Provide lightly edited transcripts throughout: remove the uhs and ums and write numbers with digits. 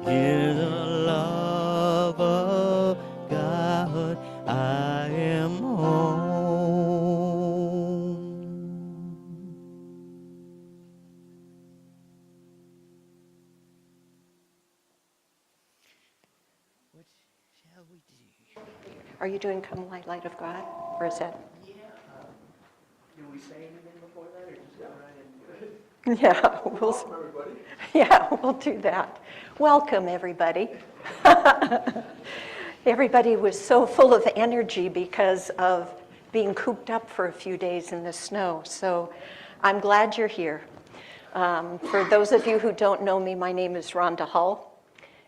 In the love of God, I am home. What shall we do? Are you doing Come Light of God? Or is that? Yeah. Do we say anything before that, or just go right into it? Yeah, Welcome, everybody. yeah, we'll do that. Welcome, everybody. Everybody was so full of energy because of being cooped up for a few days in the snow. So I'm glad you're here. For those of you who don't know me, my name is Rhonda Hull,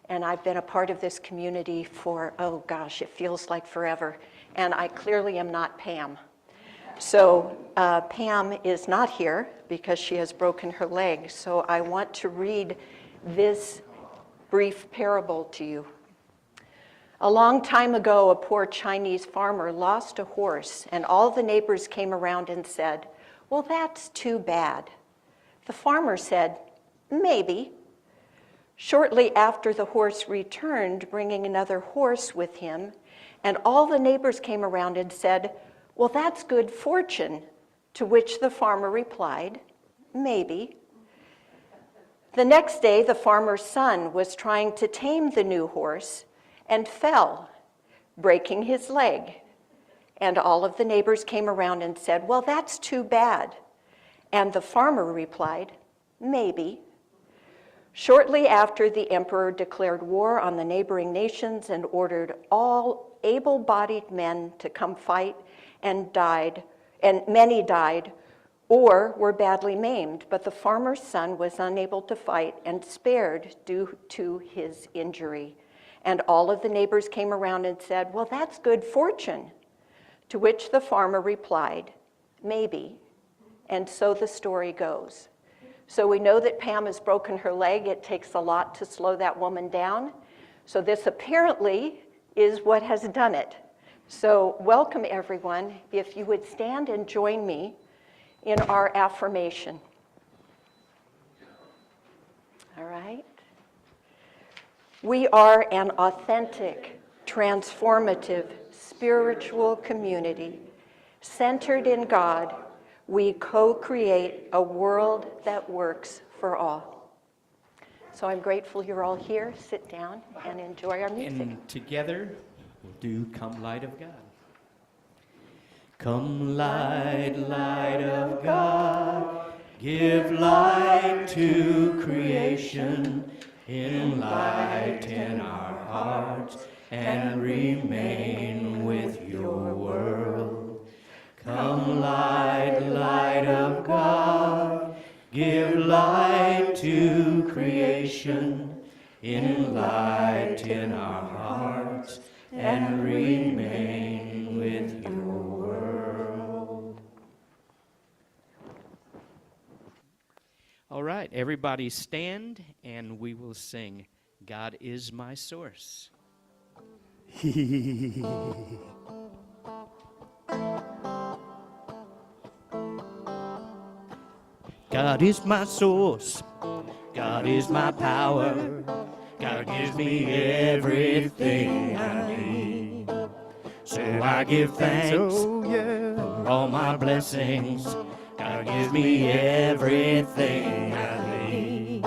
and I've been a part of this community for, oh gosh, it feels like forever. And I clearly am not Pam. So Pam is not here because she has broken her leg. So I want to read this brief parable to you. A long time ago, a poor Chinese farmer lost a horse, and all the neighbors came around and said, "Well, that's too bad." The farmer said, "Maybe." Shortly after, the horse returned, bringing another horse with him, and all the neighbors came around and said, "Well, that's good fortune." To which the farmer replied, "Maybe." The next day, the farmer's son was trying to tame the new horse and fell, breaking his leg. And all of the neighbors came around and said, "Well, that's too bad." And the farmer replied, "Maybe." Shortly after, the emperor declared war on the neighboring nations and ordered all able-bodied men to come fight, and many died or were badly maimed. But the farmer's son was unable to fight and spared due to his injury. And all of the neighbors came around and said, "Well, that's good fortune." To which the farmer replied, "Maybe." And so the story goes. So we know that Pam has broken her leg. It takes a lot to slow that woman down. So this apparently is what has done it. So welcome, everyone. If you would stand and join me in our affirmation. All right. We are an authentic, transformative, spiritual community centered in God. We co-create a world that works for all. So I'm grateful you're all here. Sit down and enjoy our music. And together, we'll do Come Light of God. Come light, light of God, give light to creation, enlighten our hearts, and remain with your world. Come light, light of God, give light to creation, enlighten our hearts, and remain with your world. All right, everybody stand, and we will sing, God is my source. God is my source, God is my power, God gives me everything I need. So I give thanks for all my blessings, God gives me everything I need.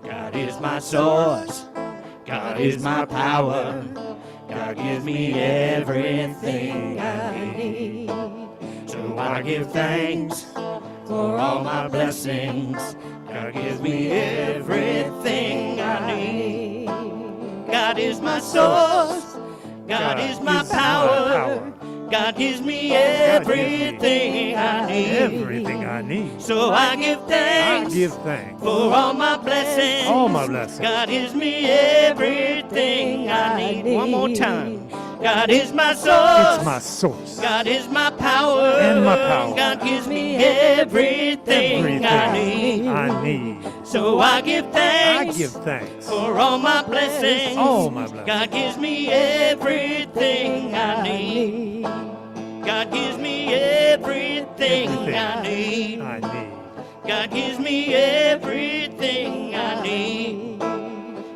God is my source, God is my power, God gives me everything I need. So I give thanks for all my blessings, God gives me everything I need. God is my source, God is my power, God gives me everything I need. Everything I need. So I give thanks, for all my blessings, God gives me everything I need. One more time. God is my source. It's my source. God is my power. And my power. God gives me everything I need. So I give thanks. For all my blessings. God gives me everything I need. God gives me everything I need. God gives me everything I need.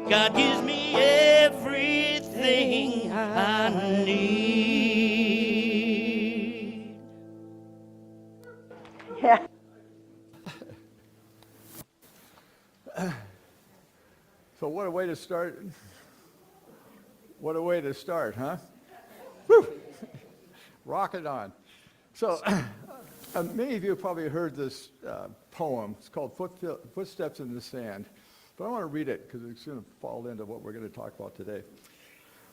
God gives me everything I need. Yeah. So what a way to start. What a way to start, huh? Woo! Rock it on. So many of you have probably heard this poem. It's called Footsteps in the Sand. But I want to read it because it's going to fall into what we're going to talk about today.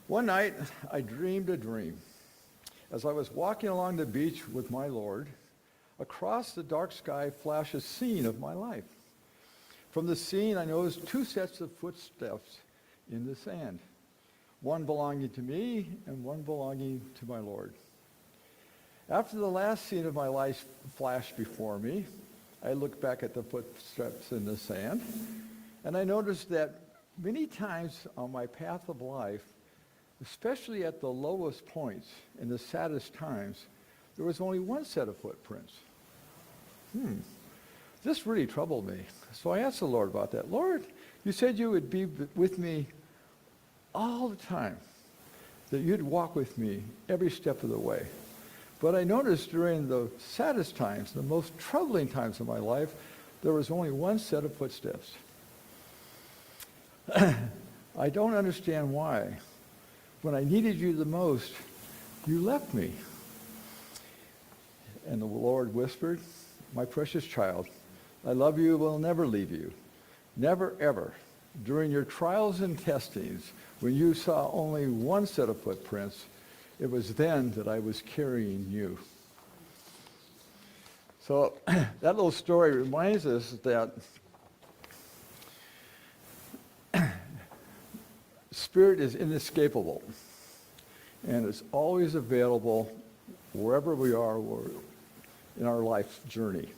One night, I dreamed a dream. As I was walking along the beach with my Lord, across the dark sky flashed a scene of my life. From the scene, I noticed two sets of footsteps in the sand, one belonging to me and one belonging to my Lord. After the last scene of my life flashed before me, I looked back at the footsteps in the sand, and I noticed that many times on my path of life, especially at the lowest points and the saddest times, there was only one set of footprints. This really troubled me. So I asked the Lord about that. Lord, you said you would be with me all the time, that you'd walk with me every step of the way. But I noticed during the saddest times, the most troubling times of my life, there was only one set of footsteps. I don't understand why. When I needed you the most, you left me. And the Lord whispered, my precious child, I love you, will never leave you. Never, ever. During your trials and testings, when you saw only one set of footprints, it was then that I was carrying you. So that little story reminds us that Spirit is inescapable, and it's always available wherever we are in our life's journey.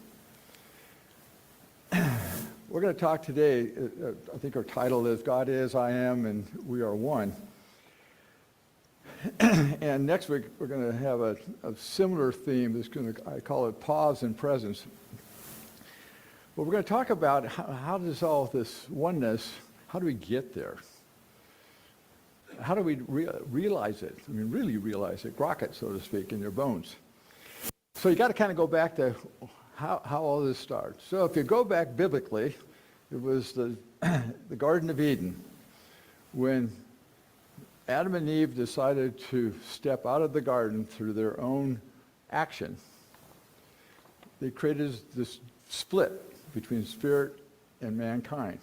We're going to talk today, I think our title is God is, I am, and we are one. And next week we're going to have a similar theme. I call it pause and presence. But we're going to talk about how does all this oneness, how do we get there? How do we realize it? I mean, really realize it, grok it, so to speak, in your bones. So you got to kind of go back to how all this starts. So if you go back biblically, it was the Garden of Eden when Adam and Eve decided to step out of the garden through their own action. They created this split between spirit and mankind.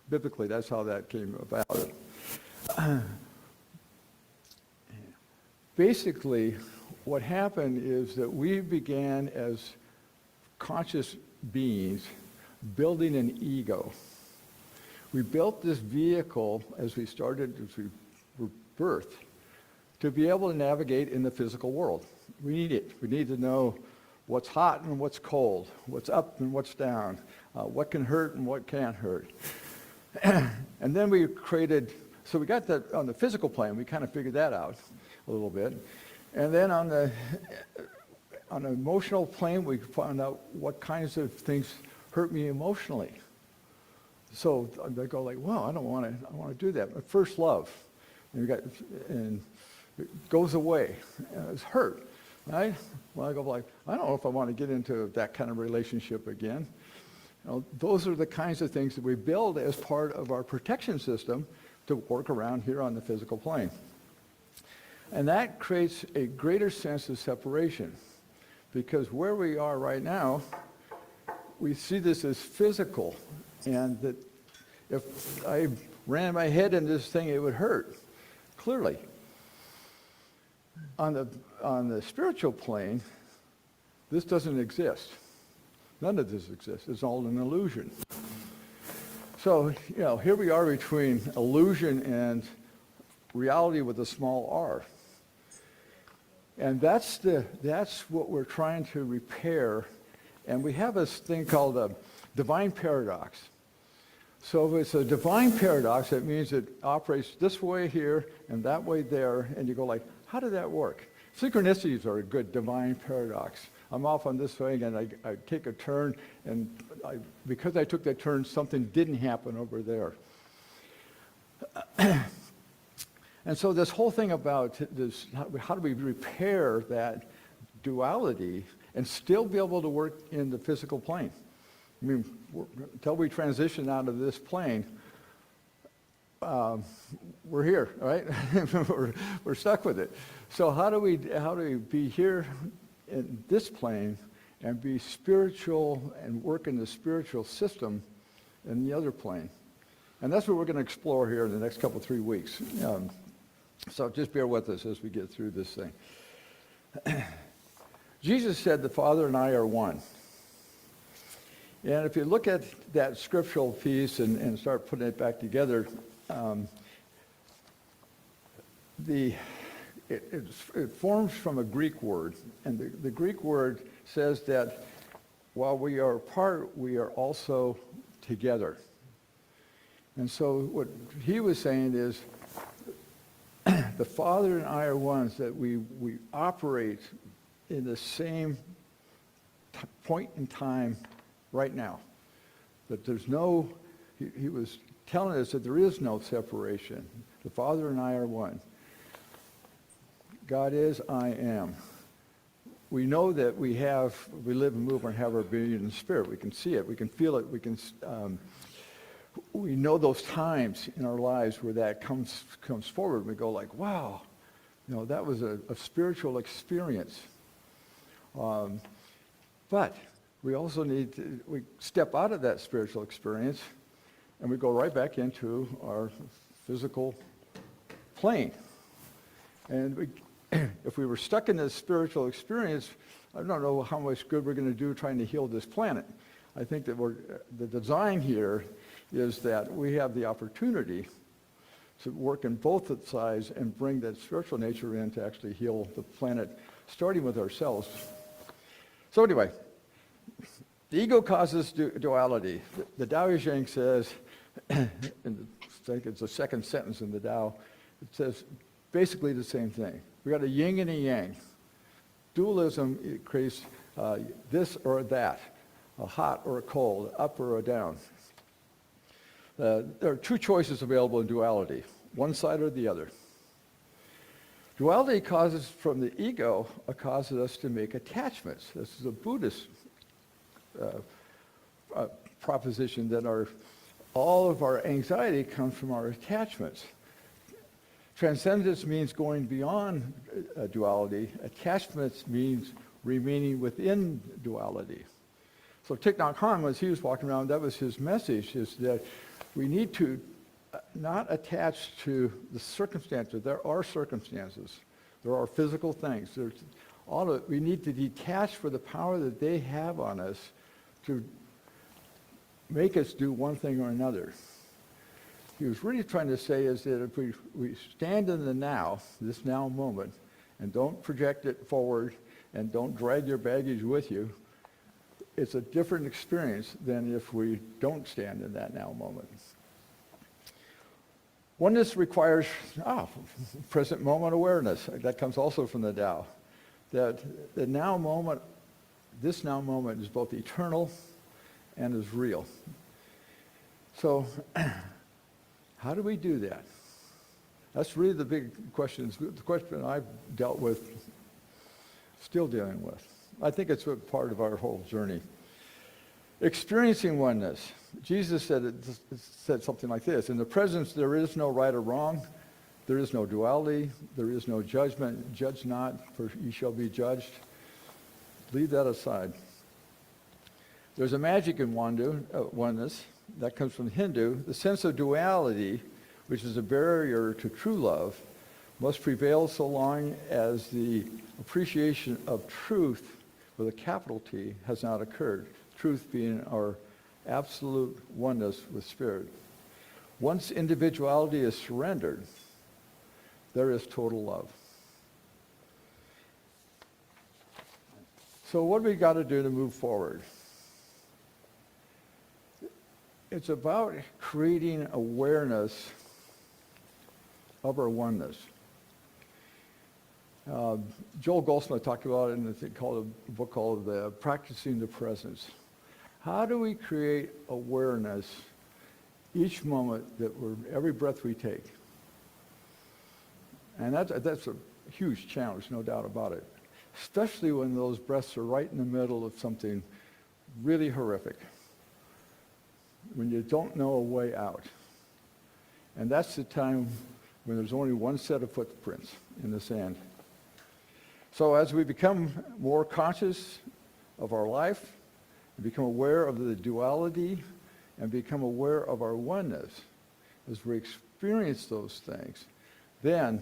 Biblically, that's how that came about. Basically, what happened is that we began as conscious beings building an ego. We built this vehicle as we were birthed to be able to navigate in the physical world. We need it. We need to know what's hot and what's cold, what's up and what's down, what can hurt and what can't hurt. And then we created, so we got that on the physical plane, we kind of figured that out a little bit. And then on the emotional plane, we found out what kinds of things hurt me emotionally. So I go like, well, I want to do that. But first love, and it goes away. It's hurt, right? Well, I go like, I don't know if I want to get into that kind of relationship again. Those are the kinds of things that we build as part of our protection system to work around here on the physical plane. And that creates a greater sense of separation, because where we are right now, we see this as physical, and that if I ran my head in this thing, it would hurt, clearly. On the spiritual plane, this doesn't exist. None of this exists. It's all an illusion. So, here we are between illusion and reality with a small r. And that's what we're trying to repair. And we have this thing called a divine paradox. So if it's a divine paradox, that means it operates this way here and that way there. And you go like, how did that work? Synchronicities are a good divine paradox. I'm off on this way, and I take a turn, and because I took that turn, something didn't happen over there. And so this whole thing about this, how do we repair that duality and still be able to work in the physical plane? I mean, until we transition out of this plane, we're here, right? we're stuck with it. So how do we be here in this plane and be spiritual and work in the spiritual system in the other plane? And that's what we're going to explore here in the next 3 weeks. So just bear with us as we get through this thing. Jesus said, the Father and I are one. And if you look at that scriptural piece and start putting it back together, it forms from a Greek word. And the Greek word says that while we are apart, we are also together. And so what he was saying is, the Father and I are ones, that we operate in the same point in time right now. That there's no, he was telling us that there is no separation. The Father and I are one. God is, I am. We know that we live and move and have our being in the Spirit. We can see it, we can feel it, we know those times in our lives where that comes forward. We go like, wow, that was a spiritual experience. But we also we step out of that spiritual experience and we go right back into our physical plane. And if we were stuck in this spiritual experience, I don't know how much good we're going to do trying to heal this planet. I think that the design here is that we have the opportunity to work in both sides and bring that spiritual nature in to actually heal the planet, starting with ourselves. So anyway, the ego causes duality. The Tao Te Ching says, I think it's the second sentence in the Tao, it says basically the same thing. We got a yin and a yang. Dualism, it creates this or that, a hot or a cold, up or a down. There are two choices available in duality, one side or the other. Duality causes, from the ego, causes us to make attachments. This is a Buddhist proposition that all of our anxiety comes from our attachments. Transcendence means going beyond duality. Attachments means remaining within duality. So Thich Nhat Hanh, as he was walking around, that was his message, is that we need to not attach to the circumstances. There are circumstances. There are physical things. We need to detach for the power that they have on us to make us do one thing or another. He was really trying to say is that if we stand in the now, this now moment, and don't project it forward and don't drag your baggage with you, it's a different experience than if we don't stand in that now moment. Oneness requires present moment awareness. That comes also from the Tao. That the now moment, this now moment is both eternal and is real. So how do we do that? That's really the big question. The question I've dealt with, still dealing with. I think it's a part of our whole journey. Experiencing oneness. Jesus said something like this: in the presence there is no right or wrong, there is no duality, there is no judgment. Judge not, for ye shall be judged. Leave that aside. There's a magic in oneness that comes from Hindu. The sense of duality, which is a barrier to true love, must prevail so long as the appreciation of truth, with a capital T, has not occurred. Truth being our absolute oneness with Spirit. Once individuality is surrendered, there is total love. So what do we got to do to move forward? It's about creating awareness of our oneness. Joel Goldsmith talked about it in a book called Practicing the Presence. How do we create awareness each moment, every breath we take? And that's a huge challenge, no doubt about it, especially when those breaths are right in the middle of something really horrific, when you don't know a way out. And that's the time when there's only one set of footprints in the sand. So as we become more conscious of our life, and become aware of the duality, and become aware of our oneness, as we experience those things, then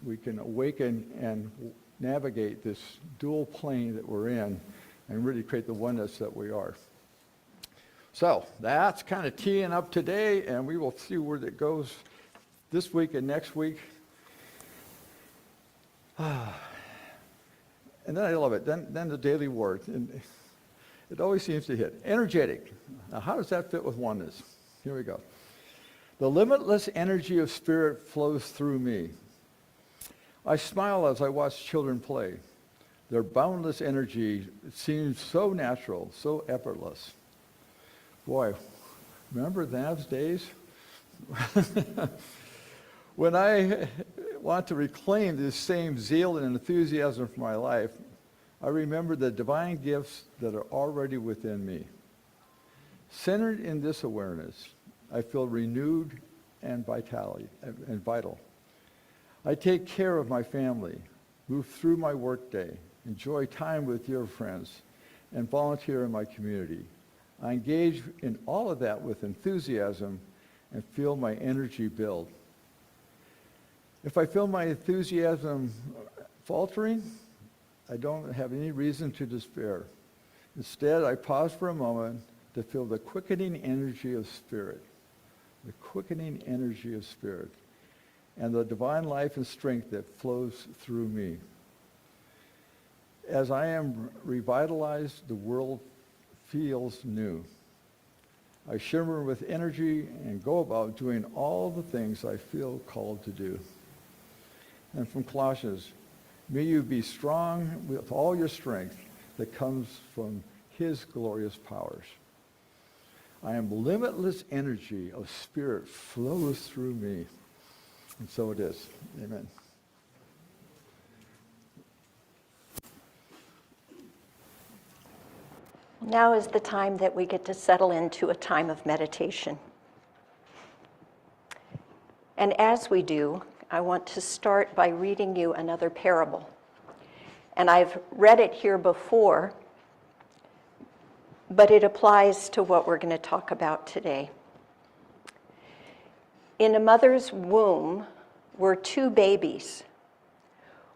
we can awaken and navigate this dual plane that we're in and really create the oneness that we are. So that's kind of teeing up today, and we will see where that goes this week and next week. And then I love it. Then the daily word. And it always seems to hit. Energetic. Now, how does that fit with oneness? Here we go. The limitless energy of spirit flows through me. I smile as I watch children play. Their boundless energy seems so natural, so effortless. Boy, remember those days? When I want to reclaim this same zeal and enthusiasm for my life, I remember the divine gifts that are already within me. Centered in this awareness, I feel renewed and vital. I take care of my family, move through my workday, enjoy time with your friends, and volunteer in my community. I engage in all of that with enthusiasm and feel my energy build. If I feel my enthusiasm faltering, I don't have any reason to despair. Instead, I pause for a moment to feel the quickening energy of spirit, the quickening energy of spirit, and the divine life and strength that flows through me. As I am revitalized, the world feels new. I shimmer with energy and go about doing all the things I feel called to do. And from Colossians, may you be strong with all your strength that comes from his glorious powers. I am limitless energy of spirit flows through me. And so it is. Amen. Now is the time that we get to settle into a time of meditation. And as we do, I want to start by reading you another parable. And I've read it here before, but it applies to what we're going to talk about today. In a mother's womb were two babies.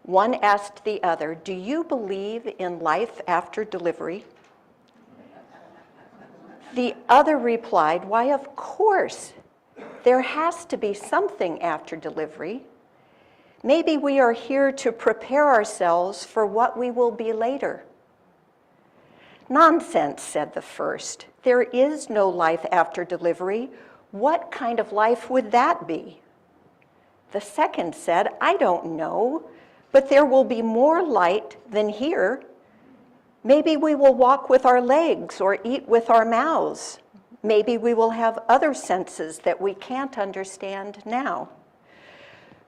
One asked the other, "Do you believe in life after delivery?" The other replied, "Why, of course. There has to be something after delivery. Maybe we are here to prepare ourselves for what we will be later." "Nonsense," said the first. "There is no life after delivery. What kind of life would that be?" The second said, "I don't know, but there will be more light than here. Maybe we will walk with our legs or eat with our mouths. Maybe we will have other senses that we can't understand now."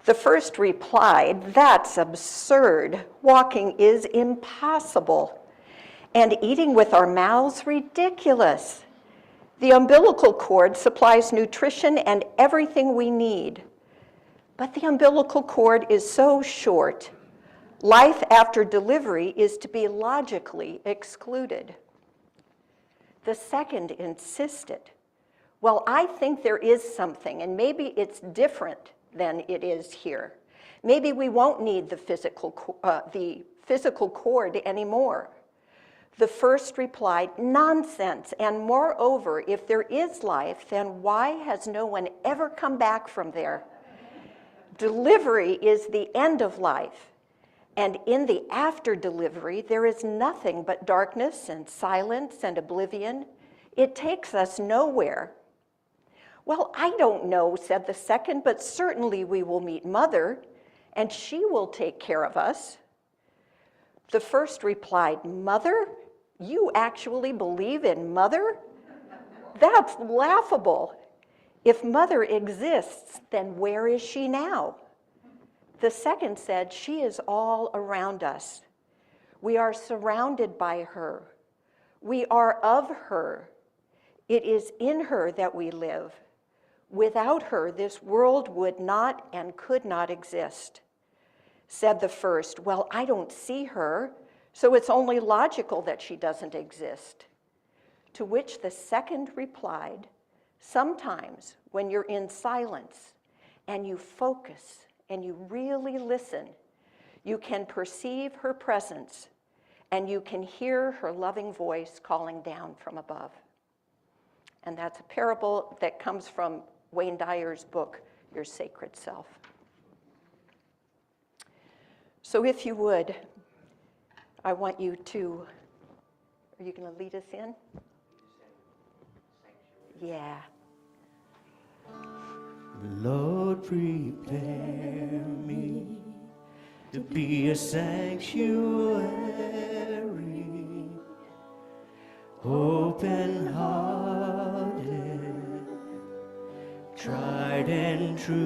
The first replied, "That's absurd. Walking is impossible. And eating with our mouths, ridiculous. The umbilical cord supplies nutrition and everything we need. But the umbilical cord is so short. Life after delivery is to be logically excluded." The second insisted, "Well, I think there is something, and maybe it's different than it is here. Maybe we won't need the physical cord anymore." The first replied, "Nonsense, and moreover, if there is life, then why has no one ever come back from there? Delivery is the end of life, and in the after delivery, there is nothing but darkness and silence and oblivion. It takes us nowhere." "Well, I don't know," said the second, "but certainly we will meet Mother, and she will take care of us." The first replied, "Mother? You actually believe in Mother? That's laughable. If Mother exists, then where is she now?" The second said, she is all around us. We are surrounded by her. We are of her. It is in her that we live. Without her, this world would not and could not exist. Said the first, well, I don't see her, so it's only logical that she doesn't exist. To which the second replied, sometimes when you're in silence and you focus and you really listen, you can perceive her presence and you can hear her loving voice calling down from above. And that's a parable that comes from Wayne Dyer's book, Your Sacred Self. So if you would, I want you to, are you going to lead us in? Yeah. Lord, prepare me to be a sanctuary, open-hearted, tried and true,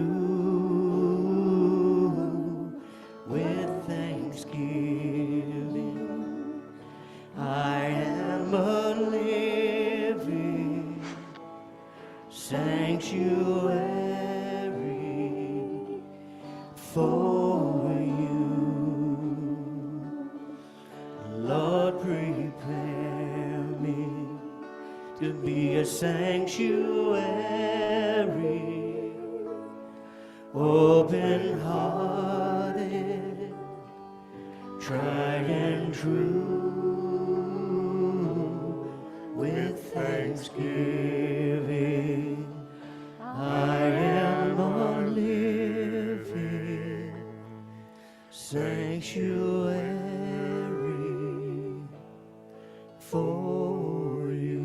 with thanksgiving. I am a living sanctuary for you. Lord, prepare me to be a sanctuary, open-hearted, tried and true, with thanksgiving. I am a living sanctuary for you.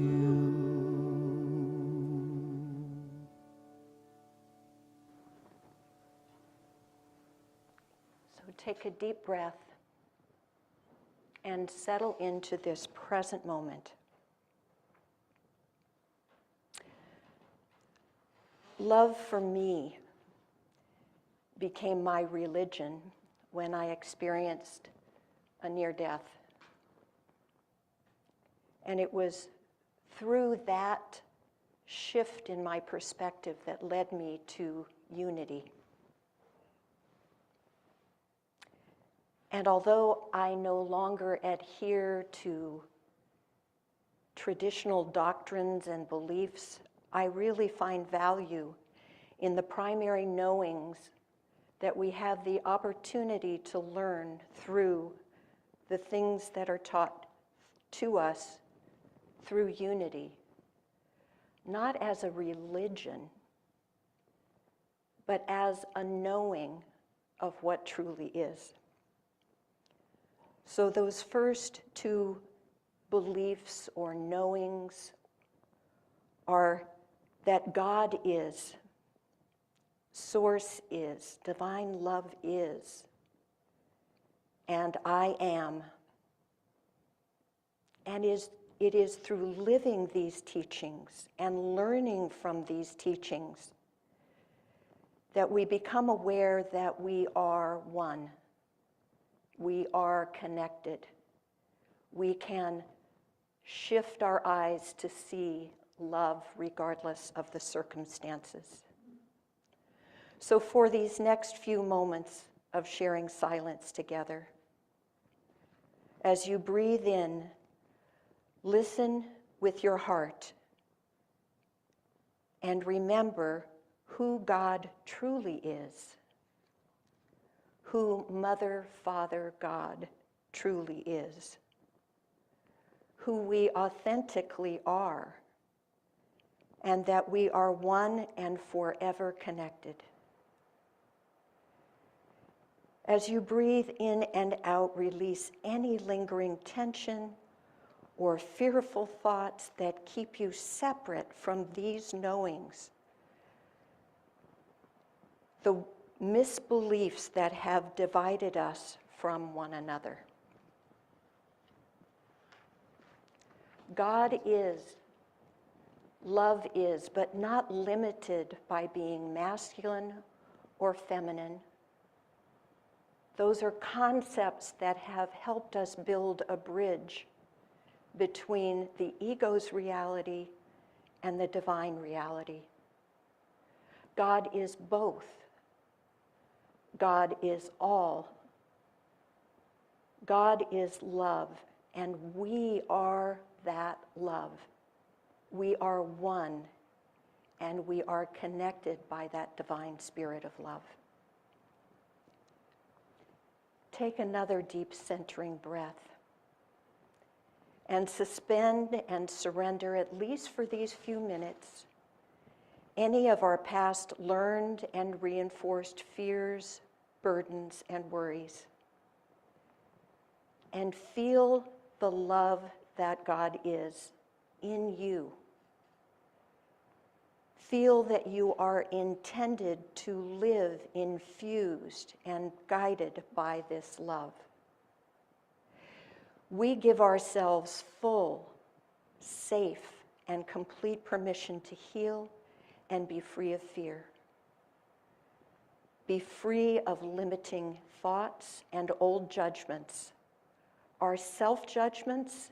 So take a deep breath and settle into this present moment. Love for me became my religion when I experienced a near death. And it was through that shift in my perspective that led me to unity. And although I no longer adhere to traditional doctrines and beliefs, I really find value in the primary knowings that we have the opportunity to learn through the things that are taught to us through unity, not as a religion, but as a knowing of what truly is. So those first two beliefs or knowings are that God is, Source is, divine love is, and I am. And it is through living these teachings and learning from these teachings that we become aware that we are one. We are connected. We can shift our eyes to see love regardless of the circumstances. So for these next few moments of sharing silence together, as you breathe in, listen with your heart and remember who God truly is, who Mother, Father, God truly is, who we authentically are, and that we are one and forever connected. As you breathe in and out, release any lingering tension or fearful thoughts that keep you separate from these knowings, the misbeliefs that have divided us from one another. God is, love is, but not limited by being masculine or feminine, Those are concepts that have helped us build a bridge between the ego's reality and the divine reality. God is both. God is all. God is love, and we are that love. We are one, and we are connected by that divine spirit of love. Take another deep centering breath and suspend and surrender, at least for these few minutes, any of our past learned and reinforced fears, burdens, and worries. And feel the love that God is in you. Feel that you are intended to live infused and guided by this love. We give ourselves full, safe, and complete permission to heal and be free of fear. Be free of limiting thoughts and old judgments, our self-judgments,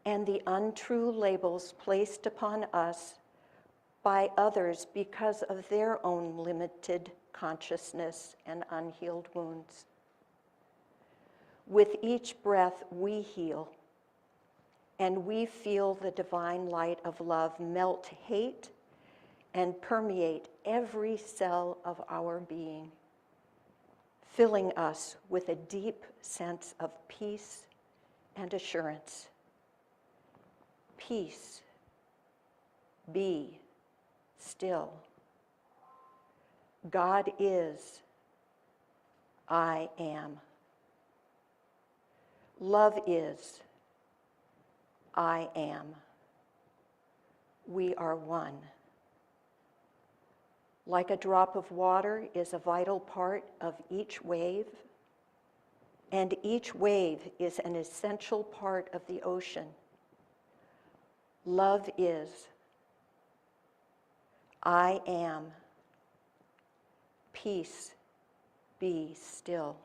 and the untrue labels placed upon us by others because of their own limited consciousness and unhealed wounds. With each breath, we heal, and we feel the divine light of love melt hate and permeate every cell of our being, filling us with a deep sense of peace and assurance. Peace, be still. God is, I am. Love is, I am. We are one. Like a drop of water is a vital part of each wave, and each wave is an essential part of the ocean. Love is, I am. Peace, be still.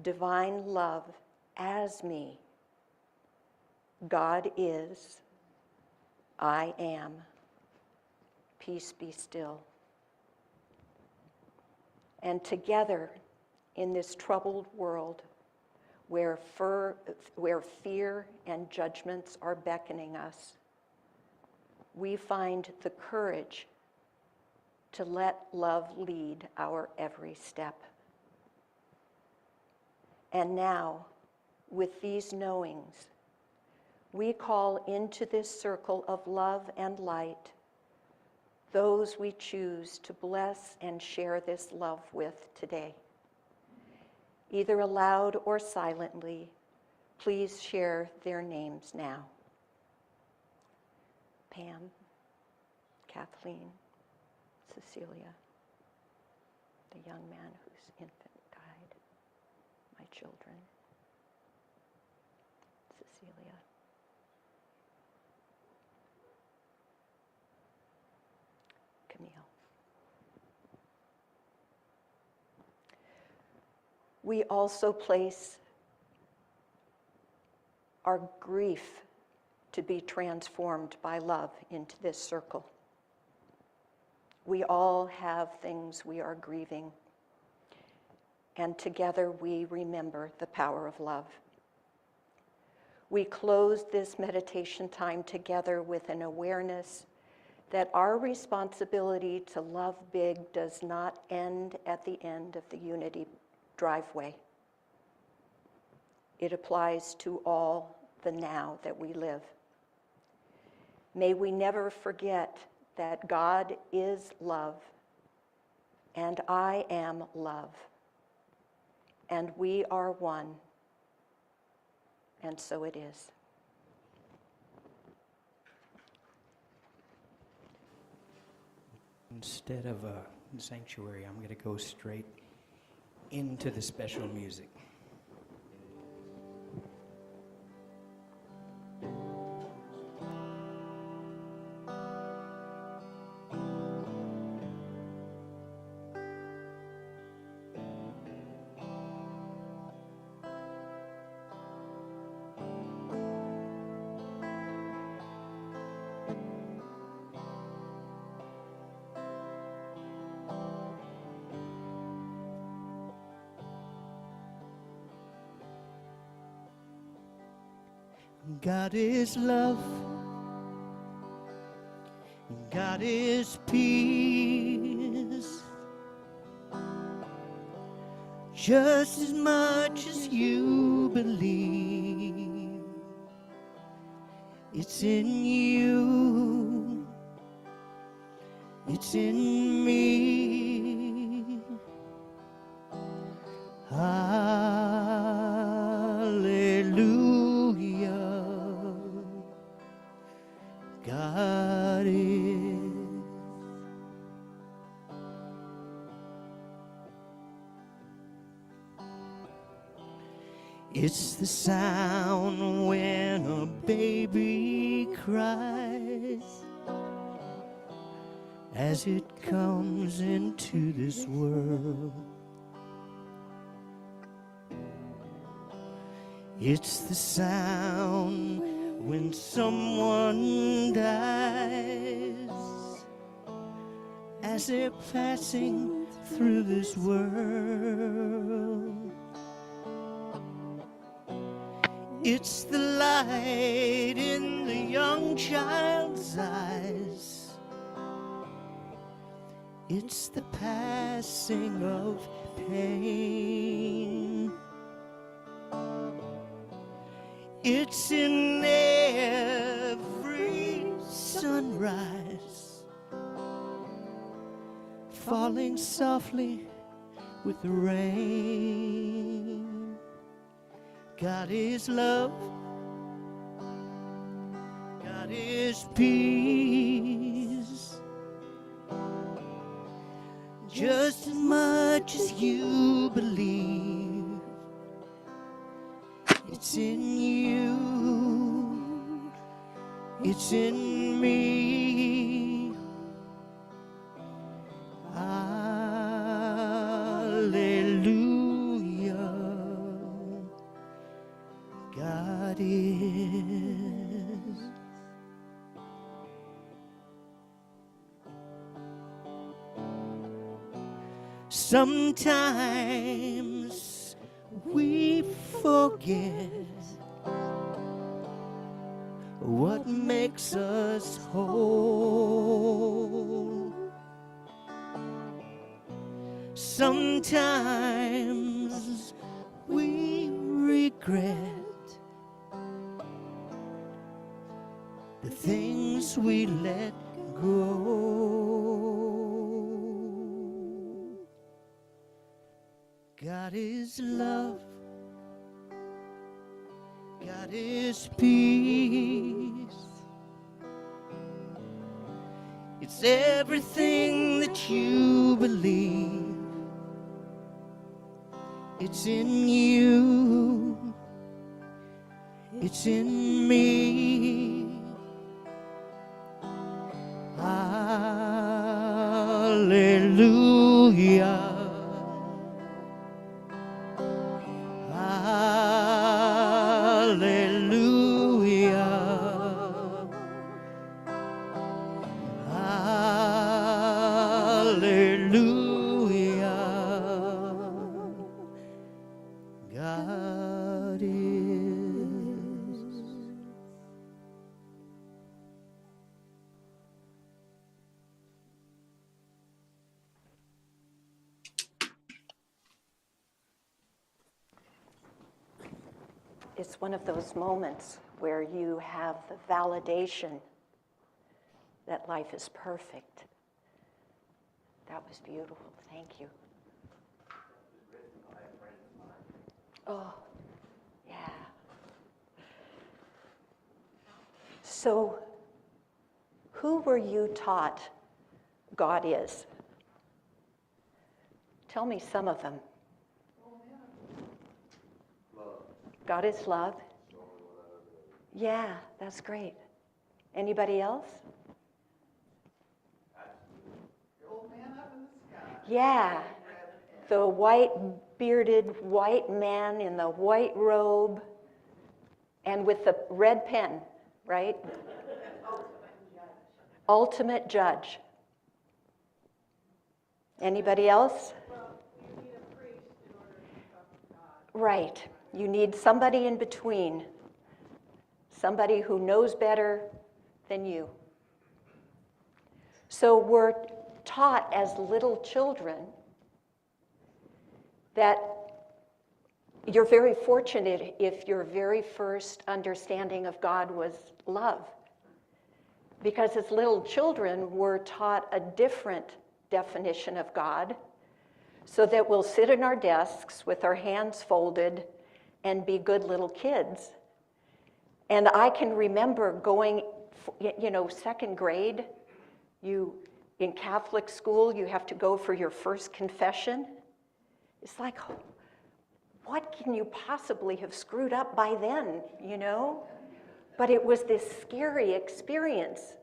Divine love as me. God is, I am. Peace be still. And together in this troubled world where fear and judgments are beckoning us, we find the courage to let love lead our every step. And now, with these knowings, we call into this circle of love and light those we choose to bless and share this love with today. Either aloud or silently, please share their names now. Pam, Kathleen, Cecilia, the young man whose infant died, my children, Cecilia. Camille. We also place our grief to be transformed by love into this circle. We all have things we are grieving, and together we remember the power of love. We close this meditation time together with an awareness that our responsibility to love big does not end at the end of the Unity driveway. It applies to all the now that we live. May we never forget that God is love, and I am love, and we are one, and so it is. Instead of a sanctuary, I'm going to go straight into the special music. God is love. God is peace. Just as much as you believe, it's in you, it's in me. Hallelujah. God is. It's the sound when a baby cries as it comes into this world. It's the sound when someone dies as they're passing through this world. It's the light in the young child's eyes. It's the passing of pain. It's in every sunrise, falling softly with the rain. God is love. God is peace. Just as much as you believe, it's in you, it's in me. Hallelujah. God is. Sometimes we forget what makes us whole. Sometimes we regret the things we let go. God is love. God is peace. It's everything that you believe. It's in you. It's in me. Hallelujah. Hallelujah. Hallelujah. God is. It's one of those moments where you have the validation that life is perfect. That was beautiful. Thank you. Oh, yeah. So, who were you taught God is? Tell me some of them. God is love. Yeah, that's great. Anybody else? Yeah, the white bearded white man in the white robe and with the red pen, right? Ultimate judge. Anybody else? Well, you need a priest in order to talk to God. Right. You need somebody in between. somebody who knows better than you. So we're taught as little children that you're very fortunate if your very first understanding of God was love. Because as little children, we're taught a different definition of God, so that we'll sit in our desks with our hands folded and be good little kids. And I can remember going, second grade, in Catholic school, you have to go for your first confession. It's like, what can you possibly have screwed up by then, But it was this scary experience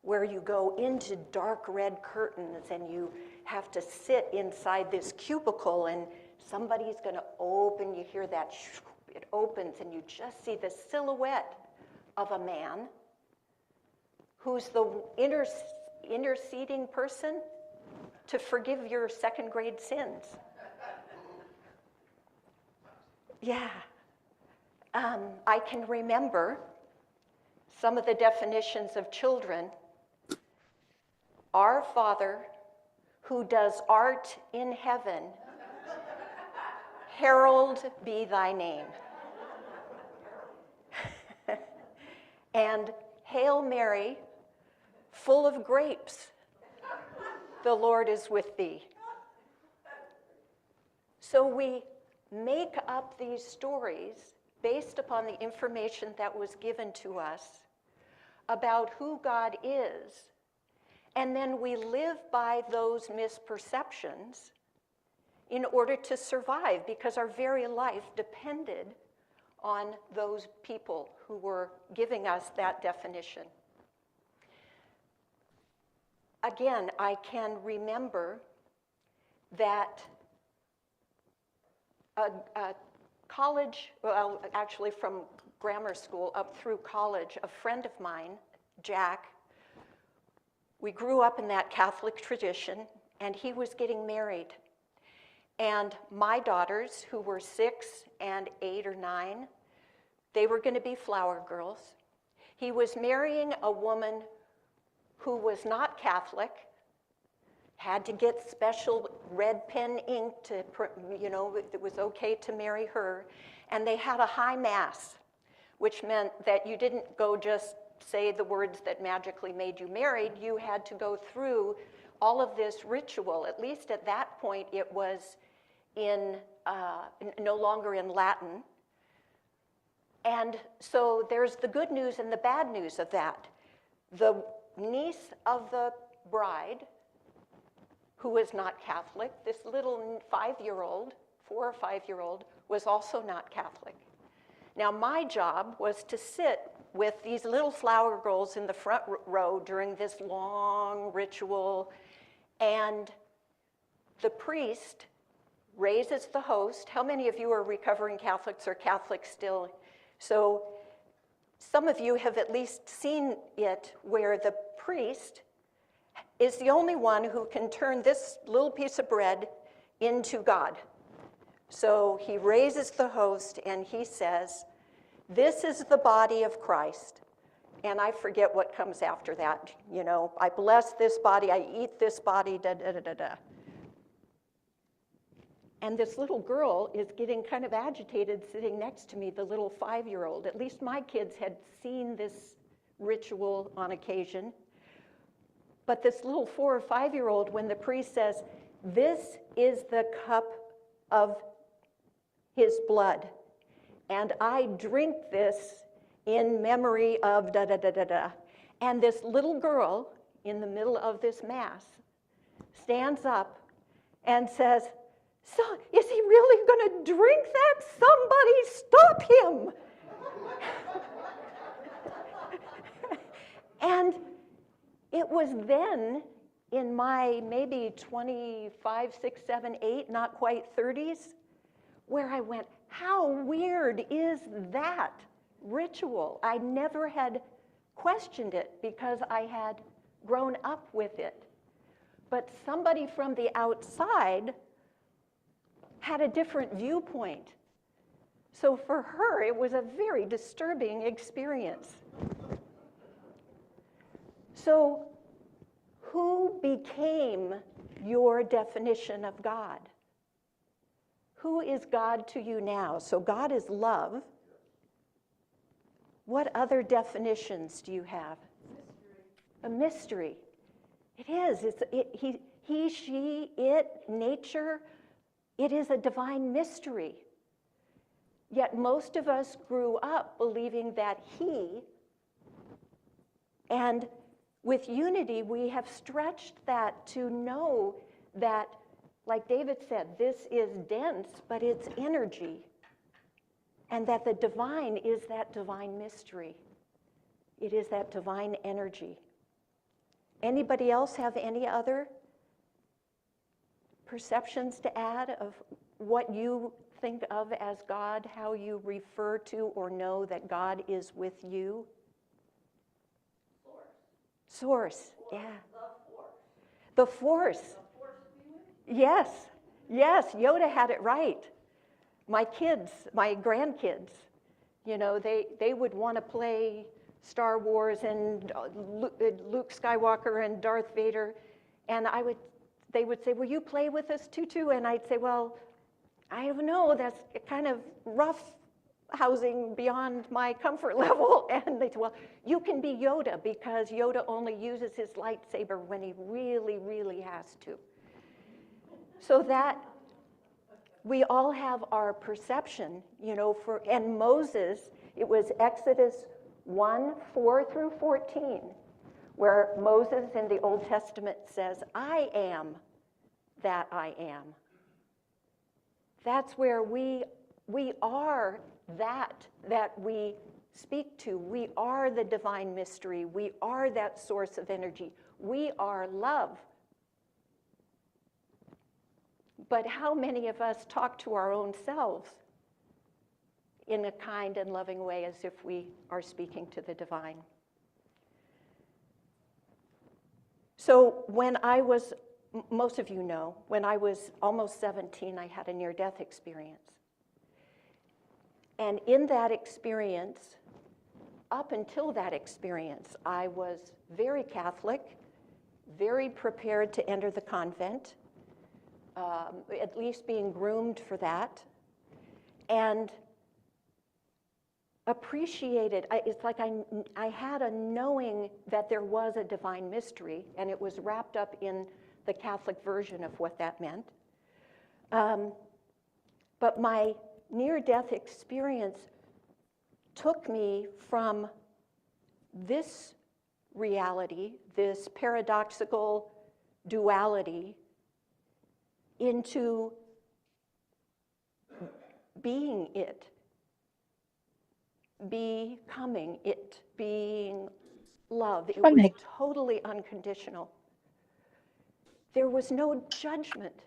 where you go into dark red curtains and you have to sit inside this cubicle and somebody's going to open, you hear that, it opens and you just see the silhouette of a man who's the interceding person to forgive your second grade sins. Yeah. I can remember some of the definitions of children. Our Father, who does art in heaven, hallowed be thy name. And Hail Mary, full of grapes, the Lord is with thee. So we make up these stories based upon the information that was given to us about who God is, and then we live by those misperceptions in order to survive, because our very life depended on those people who were giving us that definition. Again, I can remember that a college, well, actually from grammar school up through college, a friend of mine, Jack, we grew up in that Catholic tradition, and he was getting married. And my daughters, who were 6 and 8 or 9, they were going to be flower girls. He was marrying a woman who was not Catholic, had to get special red pen ink to, it was okay to marry her. And they had a high mass, which meant that you didn't go just say the words that magically made you married. You had to go through all of this ritual. At least at that point, it was no longer in Latin. And so there's the good news and the bad news of that. The niece of the bride, who was not Catholic, this little 5-year-old, 4 or 5-year-old, was also not Catholic. Now my job was to sit with these little flower girls in the front row during this long ritual, and the priest raises the host. How many of you are recovering Catholics or Catholics still? So some of you have at least seen it, where the priest is the only one who can turn this little piece of bread into God. So he raises the host and he says, "This is the body of Christ." And I forget what comes after that. I bless this body, I eat this body, da da da da da. And this little girl is getting kind of agitated sitting next to me, the little 5-year-old. At least my kids had seen this ritual on occasion. But this little 4 or 5-year-old, when the priest says, "This is the cup of his blood, and I drink this in memory of da da da da da," and this little girl in the middle of this mass stands up and says, "So, is he really going to drink that? Somebody stop him!" And it was then, in my maybe 25, 6, 7, 8, not quite 30s, where I went, how weird is that ritual? I never had questioned it because I had grown up with it. But somebody from the outside had a different viewpoint. So for her, it was a very disturbing experience. So who became your definition of God? Who is God to you now? So God is love. What other definitions do you have? A mystery. It is. He, she, it, nature. It is a divine mystery. Yet most of us grew up believing that he, and with unity, we have stretched that to know that, like David said, this is dense, but it's energy. And that the divine is that divine mystery. It is that divine energy. Anybody else have any other perceptions to add of what you think of as God, how you refer to or know that God is with you? Source, yeah. The force. Yes, yes, Yoda had it right. My kids, my grandkids, you know, they would want to play Star Wars and Luke Skywalker and Darth Vader, and they would say, will you play with us, Tutu? And I'd say, well, I don't know, that's kind of rough housing beyond my comfort level. And they'd say, well, you can be Yoda because Yoda only uses his lightsaber when he really, really has to. So that we all have our perception, you know, and Moses, it was Exodus 1, 4 through 14, where Moses in the Old Testament says, I am that I am. That's where we are that we speak to. We are the divine mystery. We are that source of energy. We are love. But how many of us talk to our own selves in a kind and loving way as if we are speaking to the divine? So when I was, most of you know, when I was almost 17, I had a near-death experience. And in that experience, up until that experience, I was very Catholic, very prepared to enter the convent, at least being groomed for that, and appreciated. It's like I had a knowing that there was a divine mystery, and it was wrapped up in the Catholic version of what that meant. But my near-death experience took me from this reality, this paradoxical duality, into being it, becoming it, being love. It was totally unconditional. There was no judgment.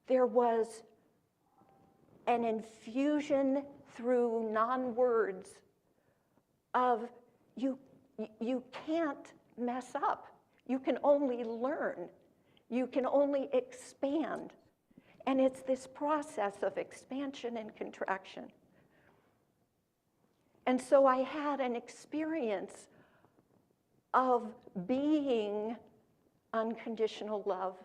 There was an infusion through non-words of you can't mess up. You can only learn. You can only expand. And it's this process of expansion and contraction. And so I had an experience of being unconditional love,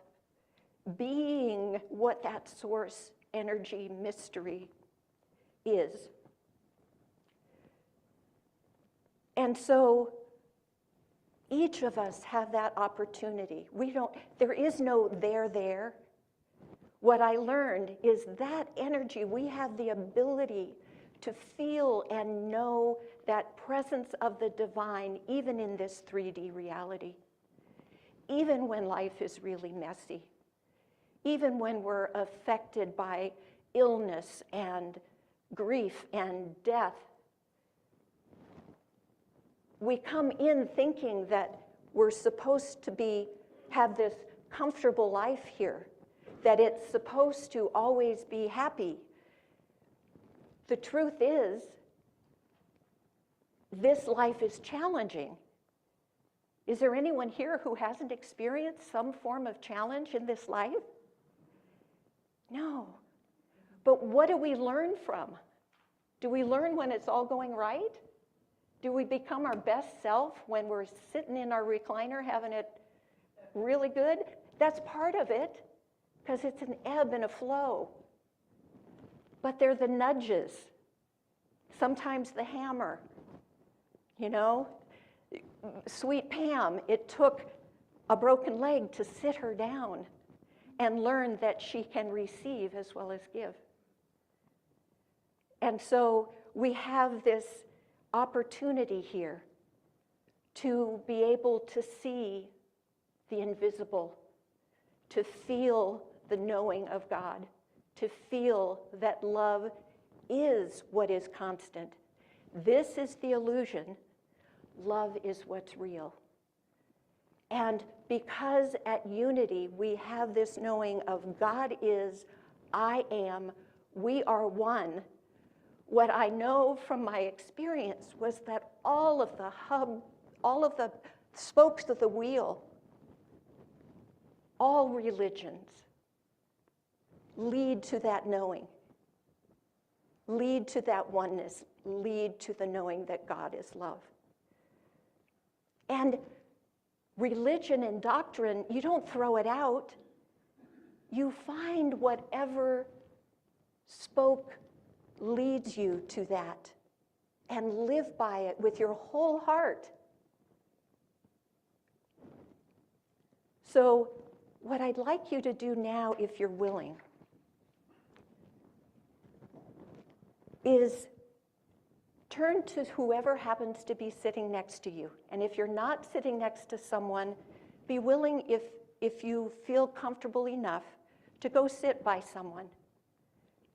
being what that source energy mystery is. And so each of us have that opportunity. There is no there. What I learned is that energy, we have the ability to feel and know that presence of the divine, even in this 3D reality, even when life is really messy, even when we're affected by illness and grief and death. We come in thinking that we're supposed to have this comfortable life here, that it's supposed to always be happy. The truth is, this life is challenging. Is there anyone here who hasn't experienced some form of challenge in this life? No. But what do we learn from? Do we learn when it's all going right? Do we become our best self when we're sitting in our recliner having it really good? That's part of it, because it's an ebb and a flow. But they're the nudges, sometimes the hammer. You know, sweet Pam, it took a broken leg to sit her down and learn that she can receive as well as give. And so we have this opportunity here to be able to see the invisible, to feel the knowing of God, to feel that love is what is constant. This is the illusion. Love is what's real. And because at Unity we have this knowing of God is, I am, we are one, what I know from my experience was that all of the spokes of the wheel, all religions lead to that knowing, lead to that oneness, lead to the knowing that God is love. And religion and doctrine, you don't throw it out. You find whatever spoke leads you to that and live by it with your whole heart. So what I'd like you to do now, if you're willing, is turn to whoever happens to be sitting next to you. And if you're not sitting next to someone, be willing, if you feel comfortable enough, to go sit by someone.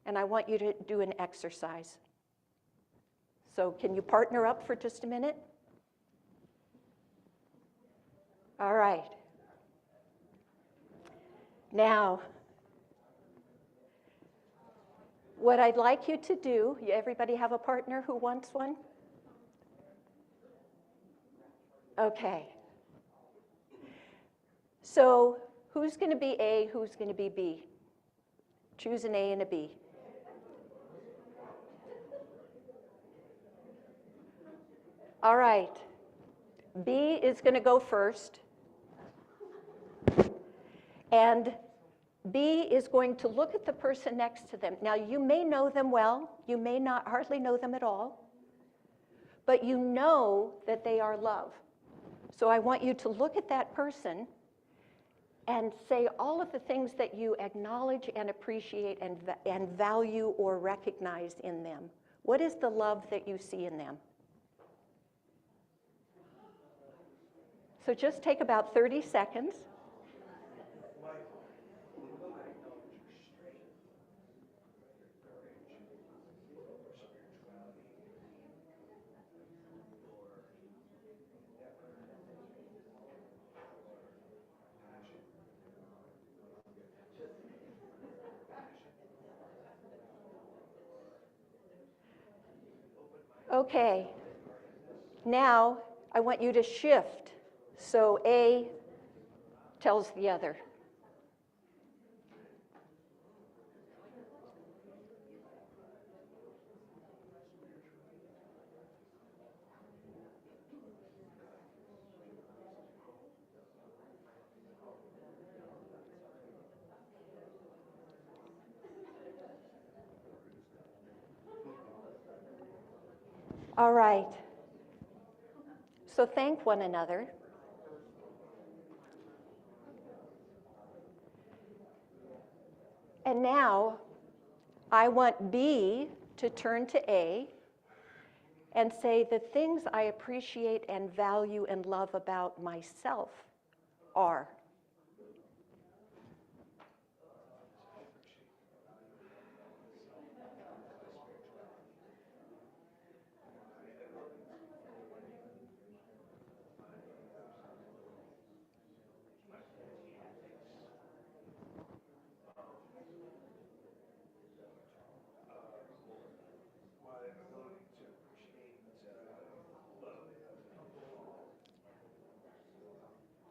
And I want you to do an exercise. So can you partner up for just a minute? All right. Now, what I'd like you to do, everybody have a partner who wants one? Okay. So who's going to be A, who's going to be B? Choose an A and a B. All right. B is going to go first. And B is going to look at the person next to them. Now, you may know them well. You may not hardly know them at all. But you know that they are love. So I want you to look at that person and say all of the things that you acknowledge and appreciate and value or recognize in them. What is the love that you see in them? So just take about 30 seconds. Okay, now I want you to shift. So A tells the other. All right. So thank one another. And now I want B to turn to A and say the things I appreciate and value and love about myself are.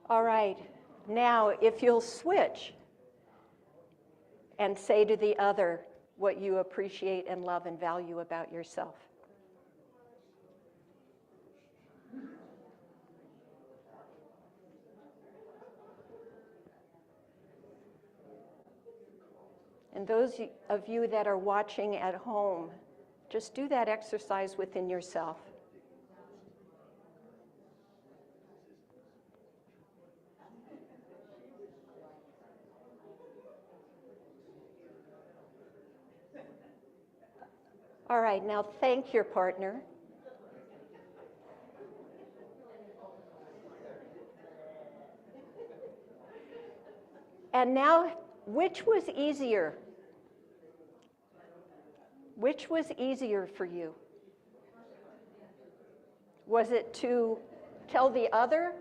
All right, now if you'll switch and say to the other, what you appreciate and love and value about yourself. And those of you that are watching at home, just do that exercise within yourself. All right, now thank your partner. And now, which was easier? Which was easier for you? Was it to tell the other?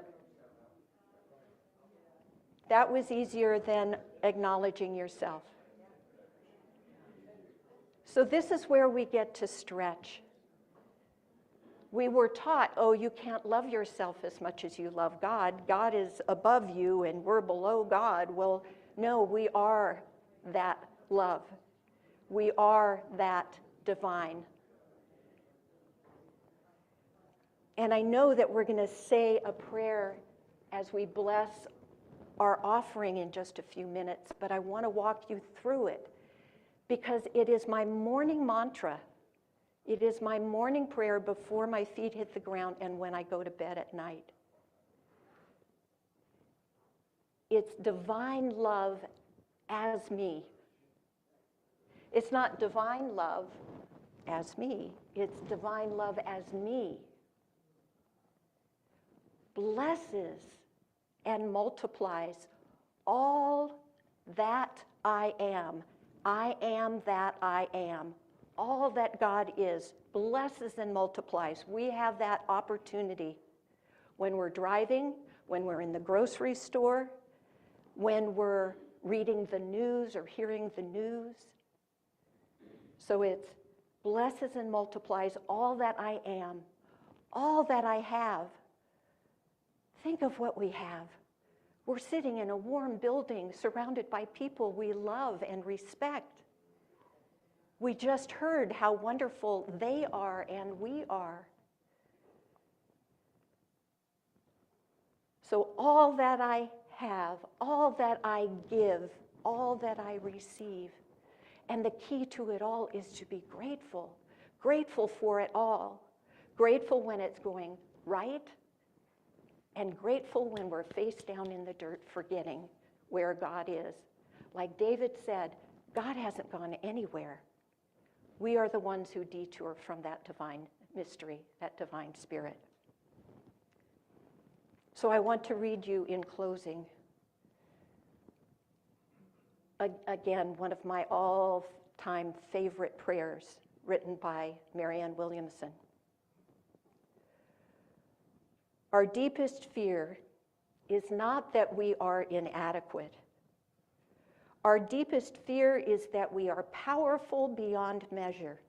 That was easier than acknowledging yourself. So this is where we get to stretch. We were taught, oh, you can't love yourself as much as you love God. God is above you and we're below God. Well, no, we are that love. We are that divine. And I know that we're going to say a prayer as we bless our offering in just a few minutes, but I want to walk you through it because it is my morning mantra. It is my morning prayer before my feet hit the ground and when I go to bed at night. It's divine love as me. It's not divine love as me. It's divine love as me. Blesses and multiplies all that I am. I am that I am. All that God is blesses and multiplies. We have that opportunity when we're driving, when we're in the grocery store, when we're reading the news or hearing the news. So it's blesses and multiplies all that I am, all that I have. Think of what we have. We're sitting in a warm building surrounded by people we love and respect. We just heard how wonderful they are and we are. So all that I have, all that I give, all that I receive. And the key to it all is to be grateful. Grateful for it all. Grateful when it's going right. And grateful when we're face down in the dirt forgetting where God is. Like David said, God hasn't gone anywhere. We are the ones who detour from that divine mystery, that divine spirit. So I want to read you in closing, again, one of my all-time favorite prayers written by Marianne Williamson. Our deepest fear is not that we are inadequate. Our deepest fear is that we are powerful beyond measure.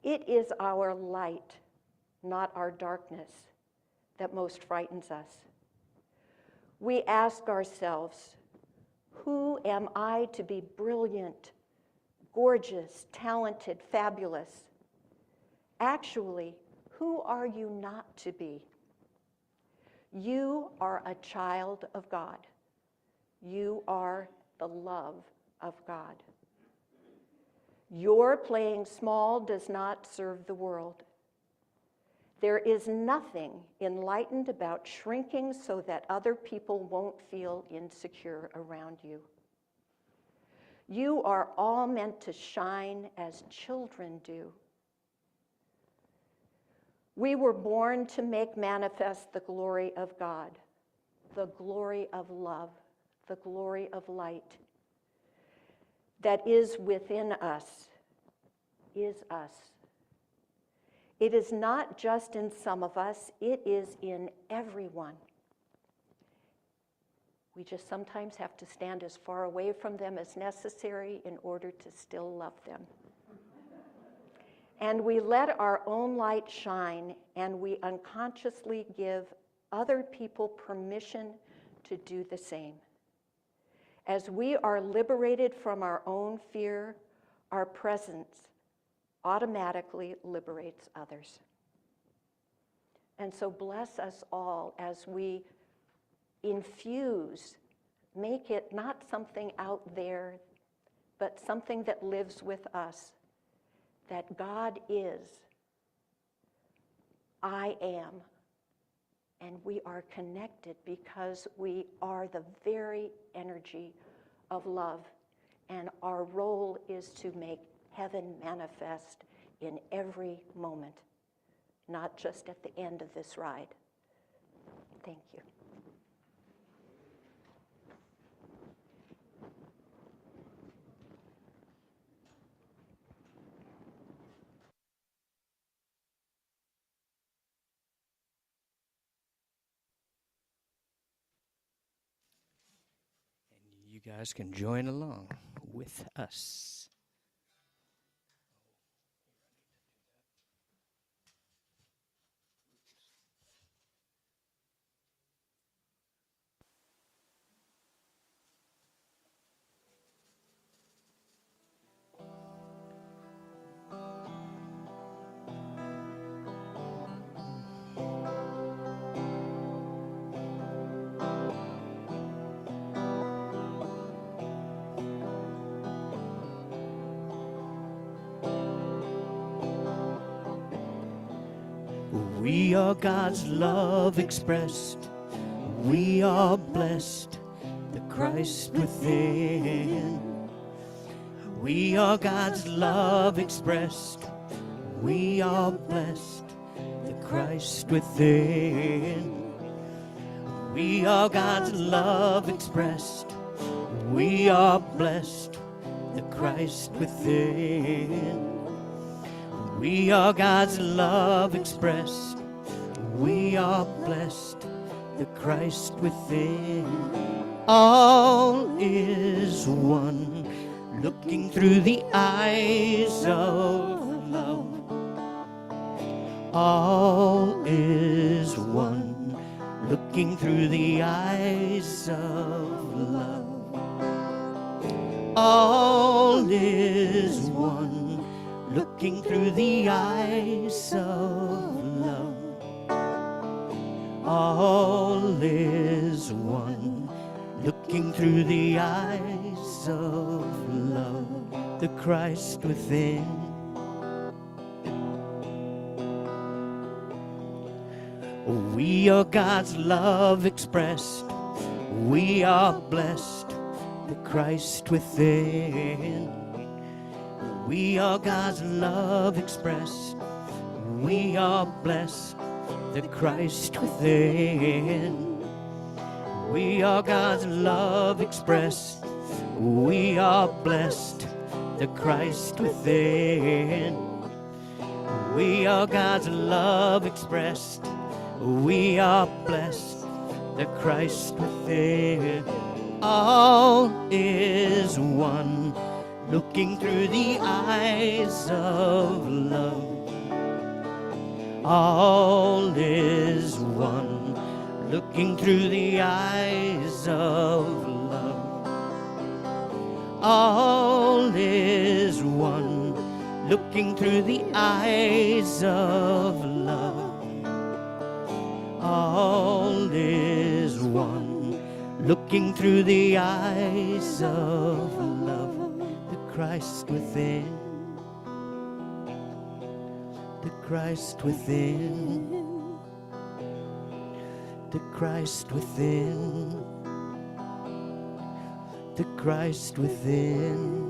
It is our light, not our darkness, that most frightens us. We ask ourselves, who am I to be brilliant, gorgeous, talented, fabulous? Actually, who are you not to be? You are a child of God. You are the love of God. Your playing small does not serve the world. There is nothing enlightened about shrinking so that other people won't feel insecure around you. You are all meant to shine as children do. We were born to make manifest the glory of God, the glory of love, the glory of light that is within us, is us. It is not just in some of us, it is in everyone. We just sometimes have to stand as far away from them as necessary in order to still love them. And we let our own light shine, and we unconsciously give other people permission to do the same. As we are liberated from our own fear, our presence automatically liberates others. And so bless us all as we infuse, make it not something out there, but something that lives with us, that God is, I am, and we are connected because we are the very energy of love, and our role is to make heaven manifest in every moment, not just at the end of this ride. Thank you. And you guys can join along with us. We are God's love expressed. We are blessed, the Christ within. We are God's love expressed. We are blessed, the Christ within. We are God's love expressed. We are blessed, the Christ within. We are God's love expressed. We are blessed, the Christ within. All is one, looking through the eyes of love. All is one, looking through the eyes of love. All is one, looking through the eyes of love. All is one, looking through the eyes of love, the Christ within. We are God's love expressed. We are blessed, the Christ within. We are God's love expressed. We are blessed, the Christ within. We are God's love expressed. We are blessed, the Christ within. We are God's love expressed. We are blessed, the Christ within. All is one, looking through the eyes of love. All is one, looking through the eyes of love. All is one, looking through the eyes of love. All is one, looking through the eyes of love, the Christ within. The Christ within, the Christ within, the Christ within.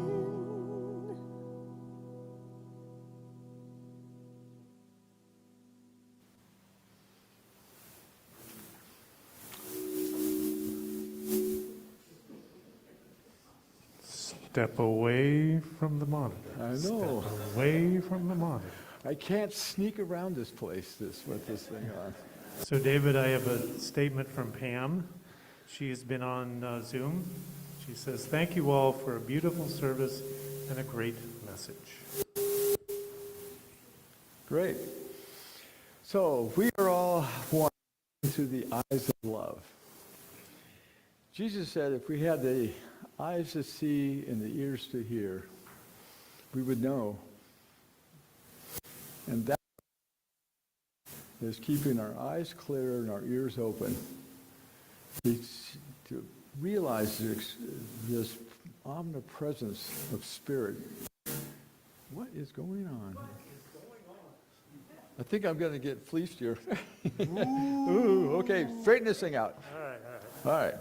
Step away from the monitor. I know. Step away from the monitor. I can't sneak around this place with this thing on. So, David, I have a statement from Pam. She's been on Zoom. She says, "Thank you all for a beautiful service and a great message." Great. So we are all one through the eyes of love. Jesus said if we had the eyes to see and the ears to hear, we would know. And that is keeping our eyes clear and our ears open to realize this omnipresence of Spirit. What is going on? I think I'm going to get fleeced here. Ooh, okay, straighten this thing out. All right.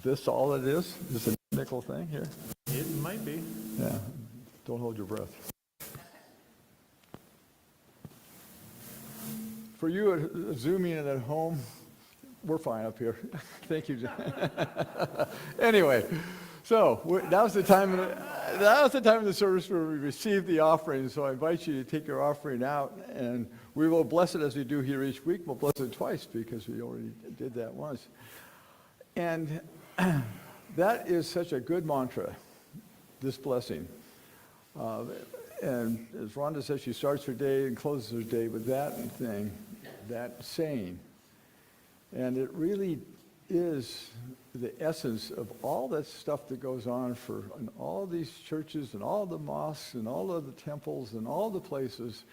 This all it is? Just a nickel thing here? It might be. Yeah. Don't hold your breath. For you zooming in at home, we're fine up here. Thank you, John. Anyway, so that was the time of the service where we received the offering. So I invite you to take your offering out, and we will bless it as we do here each week. We'll bless it twice because we already did that once. And that is such a good mantra, this blessing. And as Rhonda says, she starts her day and closes her day with that thing, that saying. And it really is the essence of all that stuff that goes on in all these churches and all the mosques and all of the temples and all the places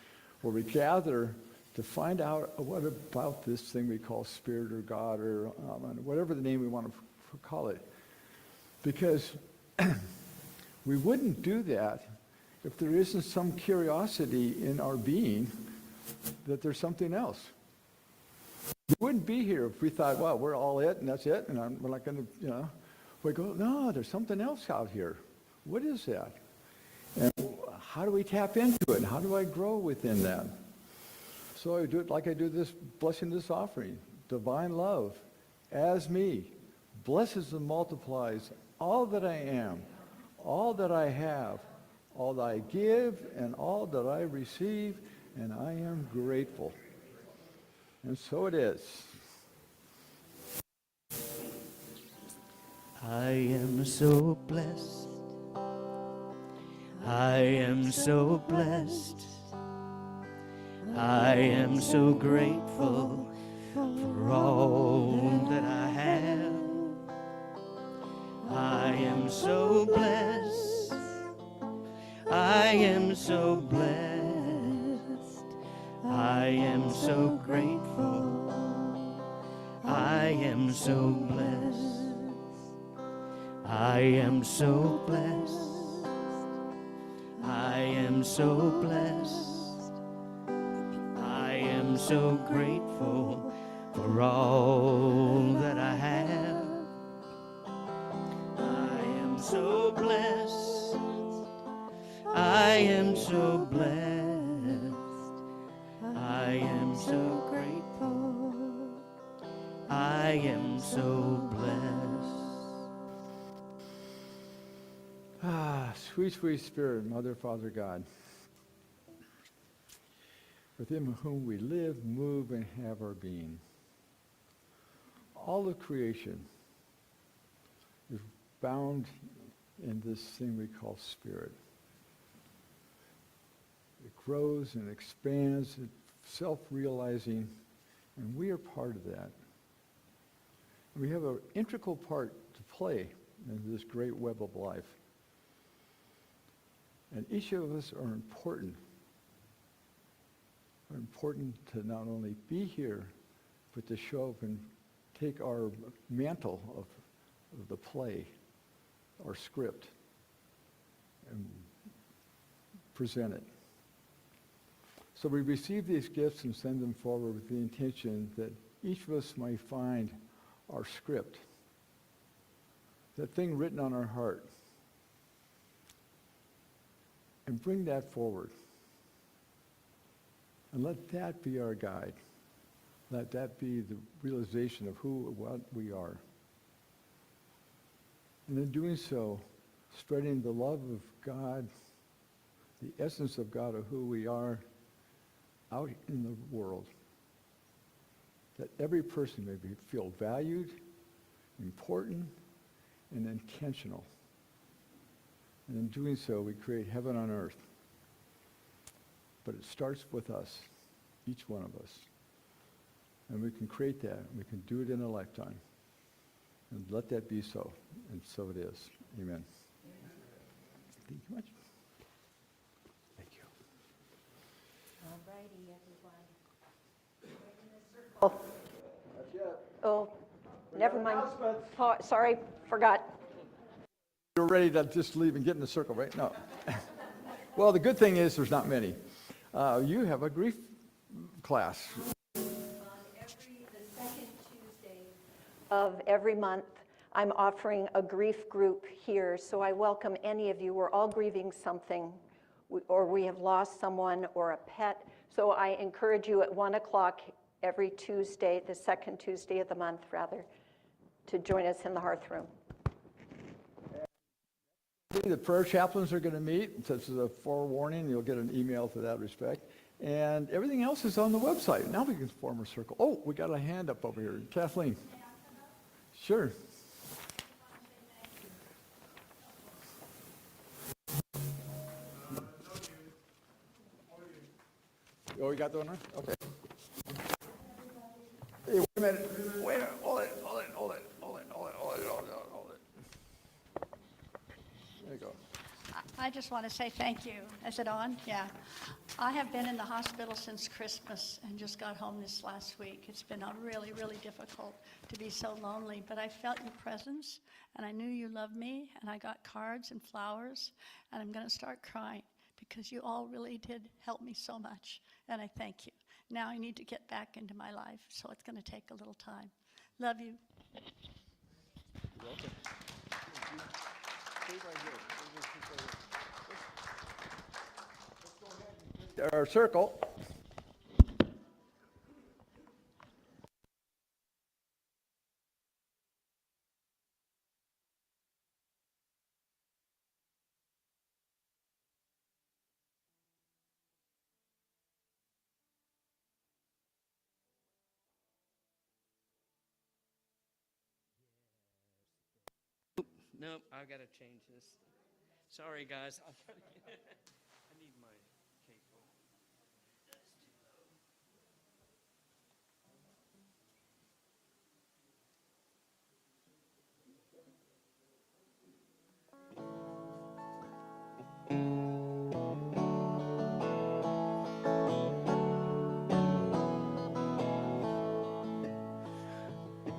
where we gather to find out what about this thing we call Spirit or God or whatever the name we want to call it. Because we wouldn't do that if there isn't some curiosity in our being that there's something else. We wouldn't be here if we thought, well, we're all it and that's it, and we're not going to, we go, no, there's something else out here. What is that? And how do we tap into it? How do I grow within that? So I do it like I do this, blessing this offering. Divine love, as me, blesses and multiplies all that I am, all that I have, all that I give, and all that I receive, and I am grateful. And so it is. I am so blessed. I am so blessed. I am so grateful for all that I have. I am so blessed. I am so blessed. I am so grateful. I am so blessed. I am so blessed. I am so blessed. I am so grateful for all that I have. I am so blessed. I am so blessed. I am so grateful. I am so blessed. Ah, sweet, sweet Spirit, Mother, Father, God, within whom we live, move, and have our being. All of creation is bound in this thing we call spirit. It grows and expands, it's self-realizing, and we are part of that. We have an integral part to play in this great web of life. And each of us are important. Are important to not only be here, but to show up and take our mantle of the play, our script, and present it. So we receive these gifts and send them forward with the intention that each of us might find our script, that thing written on our heart, and bring that forward. And let that be our guide. Let that be the realization of what we are. And in doing so, spreading the love of God, the essence of God of who we are, out in the world. That every person may feel valued, important, and intentional. And in doing so, we create heaven on earth. But it starts with us, each one of us. And we can create that, and we can do it in a lifetime. And let that be so. And so it is. Amen. Thank you much. Thank you. All righty, everyone. Oh, never mind. Sorry, forgot. You're ready to just leave and get in the circle, right? No. Well, the good thing is there's not many. You have a grief class. The second Tuesday of every month, I'm offering a grief group here, so I welcome any of you. We're all grieving something, or we have lost someone or a pet, so I encourage you at 1 o'clock every Tuesday, the second Tuesday of the month, rather, to join us in the hearth room. The prayer chaplains are going to meet. This is a forewarning. You'll get an email to that respect. And everything else is on the website. Now we can form a circle. Oh, we got a hand up over here. Kathleen. Sure. Oh, you got the one on? Okay. Hey, wait a minute. Wait a minute. Hold it. There you go. I just want to say thank you. Is it on? Yeah. I have been in the hospital since Christmas and just got home this last week. It's been really, really difficult to be so lonely, but I felt your presence and I knew you loved me, and I got cards and flowers, and I'm going to start crying because you all really did help me so much, and I thank you. Now I need to get back into my life, so it's going to take a little time. Love you. You're welcome. Stay right here. Let's go ahead and our circle. Nope, I've got to change this. Sorry, guys. I need my cable.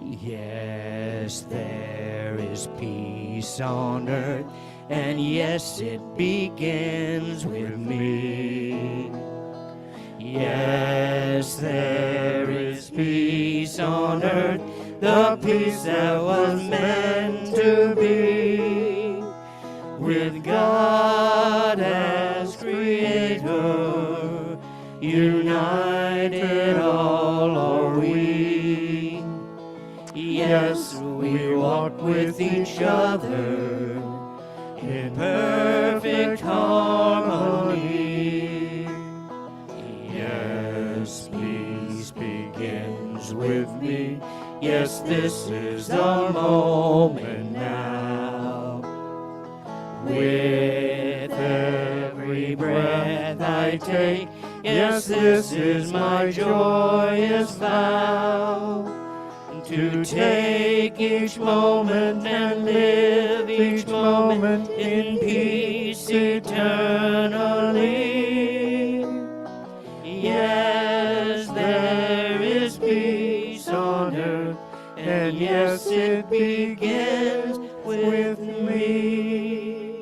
Yes, there is peace on earth, and yes, it begins with me. Yes, there is peace on earth, the peace that was meant to be, with God as creator, united all are we. Yes, we walk with each other in perfect harmony. Yes, peace begins with me. Yes, this is the moment now. With every breath I take, yes, this is my joyous vow. To take each moment and live each moment in peace eternally. Yes, there is peace on earth, and yes, it begins with me.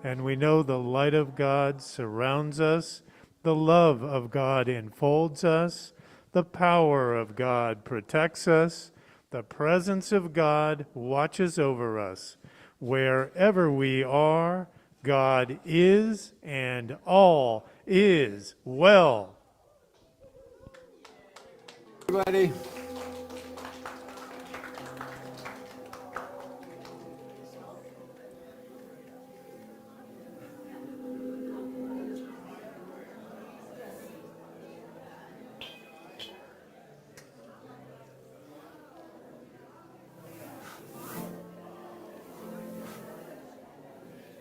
And we know the light of God surrounds us, the love of God enfolds us, the power of God protects us, the presence of God watches over us. Wherever we are, God is, and all is well. Everybody.